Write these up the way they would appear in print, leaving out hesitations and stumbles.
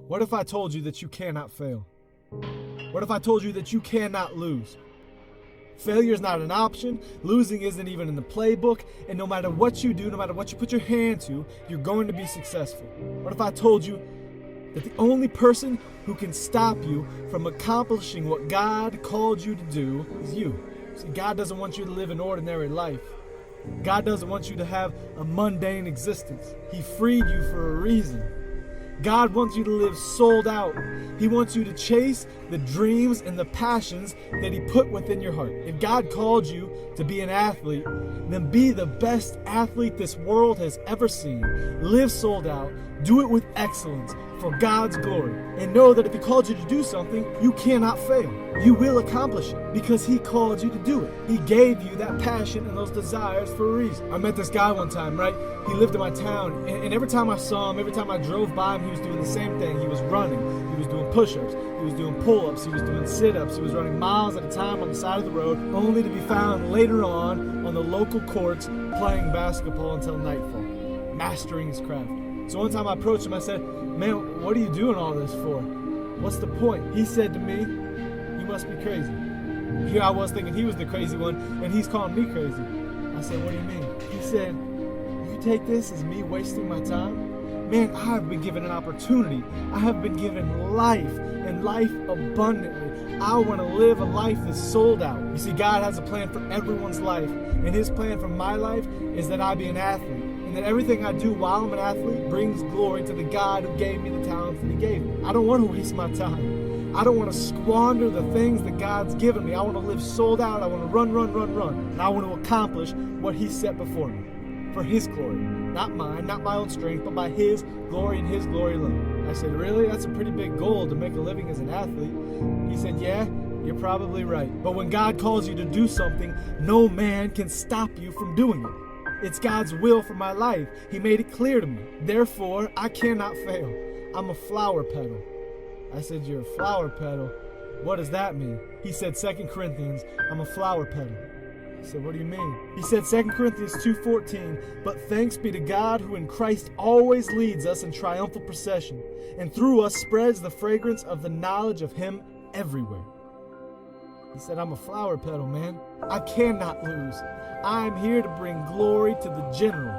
What if I told you that you cannot fail? What if I told you that you cannot lose? Failure is not an option, losing isn't even in the playbook, and no matter what you do, no matter what you put your hand to, you're going to be successful. What if I told you that the only person who can stop you from accomplishing what God called you to do is you? See, God doesn't want you to live an ordinary life. God doesn't want you to have a mundane existence. He freed you for a reason. God wants you to live sold out. He wants you to chase the dreams and the passions that He put within your heart. If God called you to be an athlete, then be the best athlete this world has ever seen. Live sold out. Do it with excellence for God's glory. And know that if He called you to do something, you cannot fail. You will accomplish it because He called you to do it. He gave you that passion and those desires for a reason. I met this guy one time, right? He lived in my town, and every time I saw him, every time I drove by him, he was doing the same thing. He was running, he was doing push-ups, he was doing pull-ups, he was doing sit-ups, he was running miles at a time on the side of the road, only to be found later on the local courts playing basketball until nightfall, mastering his craft. So one time I approached him, I said, "Man, what are you doing all this for? What's the point?" He said to me, "You must be crazy." Here I was thinking he was the crazy one, and he's calling me crazy. I said, "What do you mean?" He said, "You take this as me wasting my time? Man, I have been given an opportunity. I have been given life, and life abundantly. I want to live a life that's sold out." You see, God has a plan for everyone's life, and His plan for my life is that I be an athlete, and that everything I do while I'm an athlete brings glory to the God who gave me the talents that He gave me. I don't want to waste my time. I don't want to squander the things that God's given me. I want to live sold out. I want to run. And I want to accomplish what He set before me for His glory. Not mine, not my own strength, but by His glory and His glory alone. I said, "Really? That's a pretty big goal to make a living as an athlete." He said, "Yeah, you're probably right. But when God calls you to do something, no man can stop you from doing it. It's God's will for my life. He made it clear to me. Therefore, I cannot fail. I'm a flower petal." I said, "You're a flower petal? What does that mean?" He said, 2 Corinthians, I'm a flower petal. I said, "What do you mean?" He said, 2 Corinthians 2:14, "But thanks be to God who in Christ always leads us in triumphal procession, and through us spreads the fragrance of the knowledge of Him everywhere." He said, "I'm a flower petal, man. I cannot lose. I'm here to bring glory to the general."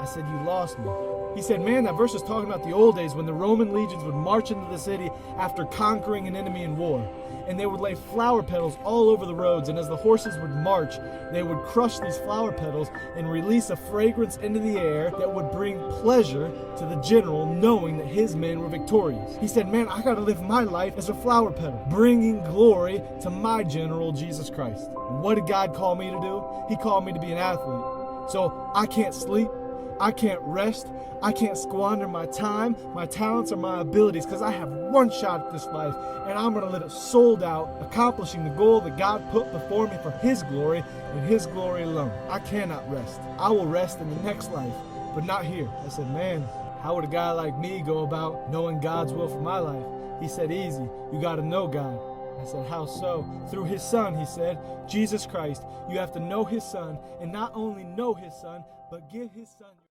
I said, "You lost me." He said, "Man, that verse is talking about the old days when the Roman legions would march into the city after conquering an enemy in war. And they would lay flower petals all over the roads, and as the horses would march, they would crush these flower petals and release a fragrance into the air that would bring pleasure to the general, knowing that his men were victorious." He said, "Man, I gotta live my life as a flower petal, bringing glory to my general, Jesus Christ." What did God call me to do? He called me to be an athlete. So I can't sleep, I can't rest, I can't squander my time, my talents, or my abilities, because I have one shot at this life, and I'm going to live it sold out, accomplishing the goal that God put before me for His glory and His glory alone. I cannot rest. I will rest in the next life, but not here. I said, "Man, how would a guy like me go about knowing God's will for my life?" He said, "Easy. You got to know God." I said, "How so?" "Through His Son," he said, "Jesus Christ. You have to know His Son, and not only know His Son, but give His Son..."